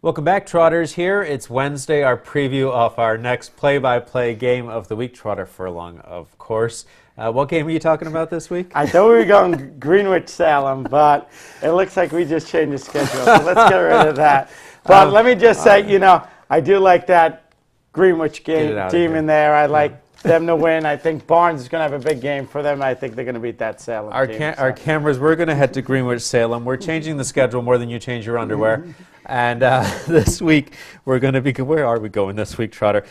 Welcome back, Trotters. Here it's Wednesday, our preview of our next play-by-play game of the week. Trotter Furlong, of course. What game are you talking about this week? I thought we were going Greenwich-Salem, but it looks like we just changed the schedule, so let's get rid of that. But let me just say, I do like that Greenwich team in there. I like them to win. I think Barnes is going to have a big game for them. I think they're going to beat that Salem team. Our cameras, we're going to head to Greenwich-Salem. We're changing the schedule more than you change your underwear. And this week, we're going to be, where are we going this week, Trotter?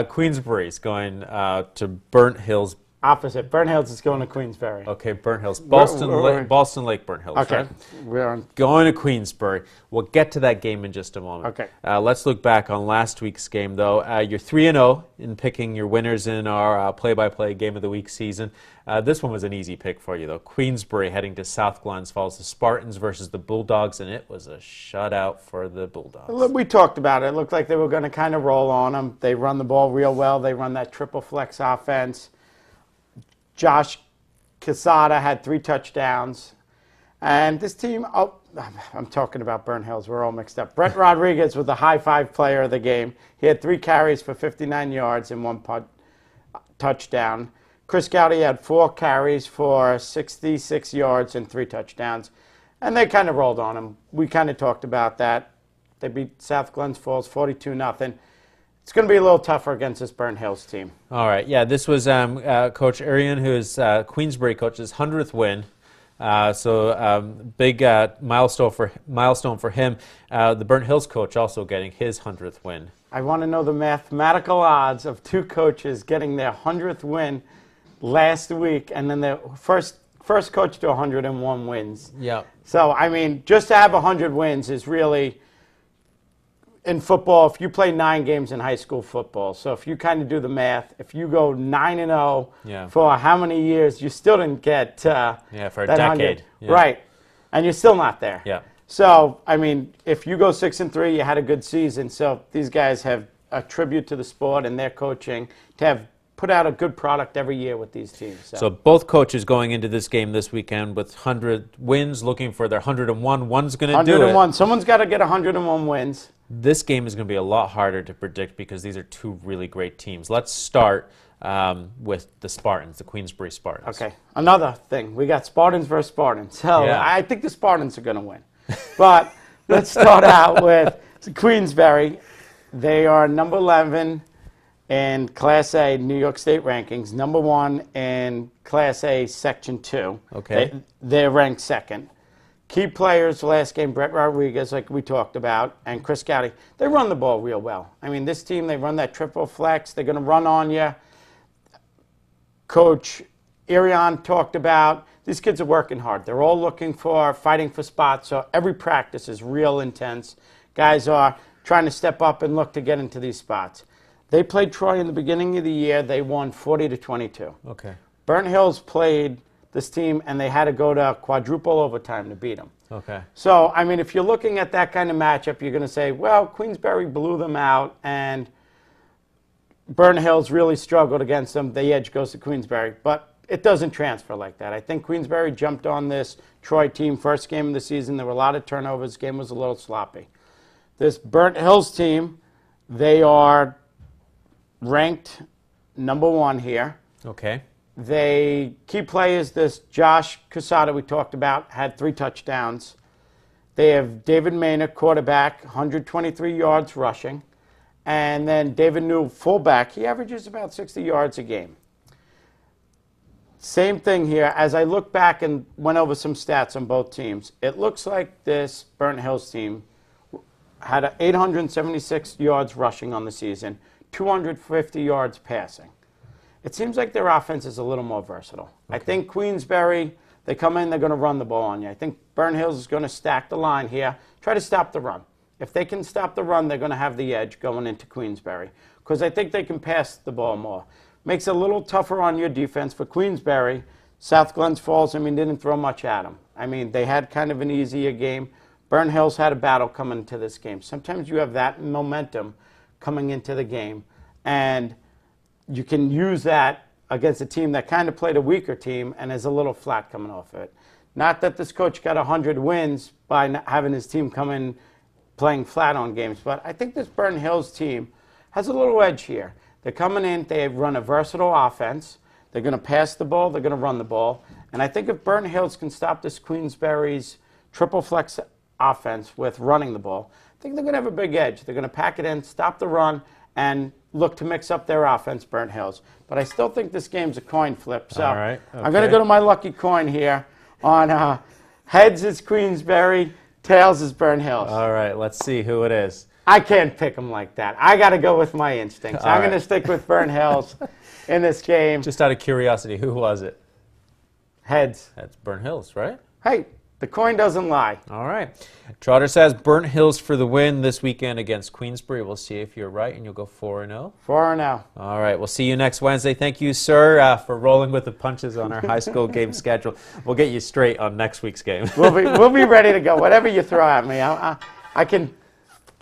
Queensbury's going to Burnt Hills. Opposite. Burnt Hills is going to Queensbury. Okay, Burnt Hills. Boston Lake Burnt Hills, okay. Right? We're on. Going to Queensbury. We'll get to that game in just a moment. Okay. Let's look back on last week's game, though. You're 3-0 in picking your winners in our play-by-play Game of the Week season. This one was an easy pick for you, though. Queensbury heading to South Glens Falls, the Spartans versus the Bulldogs, and it was a shutout for the Bulldogs. We talked about it. It looked like they were going to kind of roll on them. They run the ball real well. They run that triple flex offense. Josh Quesada had 3 touchdowns. And this team, I'm talking about Burnt Hills. We're all mixed up. Brent Rodriguez was the high-five player of the game. He had 3 carries for 59 yards and 1 touchdown. Chris Gowdy had 4 carries for 66 yards and 3 touchdowns. And they kind of rolled on him. We kind of talked about that. They beat South Glens Falls 42-0. It's going to be a little tougher against this Burnt Hills team. All right. Yeah, this was Coach Arian, who is Queensbury coach's 100th win. Big milestone for him. The Burnt Hills coach also getting his 100th win. I want to know the mathematical odds of 2 coaches getting their 100th win last week, and then the first coach to 101 wins. Yeah. So, I mean, just to have 100 wins is really, in football, if you play 9 games in high school football, so if you kind of do the math, if you go 9-0 for how many years, you still didn't get for a decade. Yeah. Right. And you're still not there. Yeah. So, I mean, if you go 6-3, you had a good season. So these guys have a tribute to the sport and their coaching to have put out a good product every year with these teams. So both coaches going into this game this weekend with 100 wins, looking for their 101. One's going to do it. 101. Someone's got to get 101 wins. This game is going to be a lot harder to predict because these are 2 really great teams. Let's start with the Spartans, the Queensbury Spartans. Okay. Another thing. We got Spartans versus Spartans. So yeah. I think the Spartans are going to win. But let's start out with Queensbury. They are number 11 in Class A New York State rankings, number 1 in Class A Section 2. Okay. They're ranked 2nd. Key players last game, Brett Rodriguez, like we talked about, and Chris Gowdy. They run the ball real well. I mean, this team, they run that triple flex. They're going to run on you. Coach Arian talked about, these kids are working hard. They're all fighting for spots, so every practice is real intense. Guys are trying to step up and look to get into these spots. They played Troy in the beginning of the year. They won 40-22. Okay. Burnt Hills played this team, and they had to go to quadruple overtime to beat them. Okay. So, I mean, if you're looking at that kind of matchup, you're going to say, well, Queensbury blew them out, and Burnt Hills really struggled against them. The edge goes to Queensbury. But it doesn't transfer like that. I think Queensbury jumped on this Troy team first game of the season. There were a lot of turnovers. The game was a little sloppy. This Burnt Hills team, they are ranked number 1 here. Okay. They key players, this Josh Quesada we talked about, had 3 touchdowns. They have David Maynard, quarterback, 123 yards rushing. And then David New, fullback, he averages about 60 yards a game. Same thing here. As I look back and went over some stats on both teams, it looks like this Burnt Hills team had 876 yards rushing on the season, 250 yards passing. It seems like their offense is a little more versatile. Okay. I think Queensbury, they come in, they're going to run the ball on you. I think Burnt Hills is going to stack the line here, try to stop the run. If they can stop the run, they're going to have the edge going into Queensbury because I think they can pass the ball more. Makes it a little tougher on your defense for Queensbury. South Glens Falls, I mean, didn't throw much at them. I mean, they had kind of an easier game. Burnt Hills had a battle coming into this game. Sometimes you have that momentum coming into the game, and you can use that against a team that kind of played a weaker team and is a little flat coming off it. Not that this coach got 100 wins by having his team come in playing flat on games. But I think this Burton Hills team has a little edge here. They're coming in, they run a versatile offense. They're going to pass the ball, they're going to run the ball. And I think if Burton Hills can stop this Queensberry's triple flex offense with running the ball, I think they're going to have a big edge. They're going to pack it in, stop the run, and look to mix up their offense, Burnt Hills. But I still think this game's a coin flip. So All right, okay. I'm going to go to my lucky coin here. On heads is Queensberry, tails is Burnt Hills. All right, let's see who it is. I can't pick them like that. I got to go with my instincts. I'm going to right. stick with Burnt Hills in this game. Just out of curiosity, who was it? Heads. That's Burnt Hills, right? Hey, the coin doesn't lie. All right. Trotter says Burnt Hills for the win this weekend against Queensbury. We'll see if you're right, and you'll go 4-0. 4-0. All right. We'll see you next Wednesday. Thank you, sir, for rolling with the punches on our high school game schedule. We'll get you straight on next week's game. We'll be ready to go. Whatever you throw at me,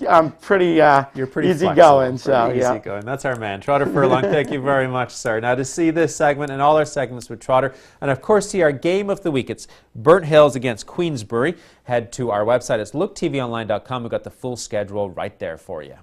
I'm pretty, You're pretty easygoing. So pretty yeah. easygoing. That's our man, Trotter Furlong. Thank you very much, sir. Now, to see this segment and all our segments with Trotter, and of course, see our game of the week, it's Burnt Hills against Queensbury. Head to our website. It's looktvonline.com. We've got the full schedule right there for you.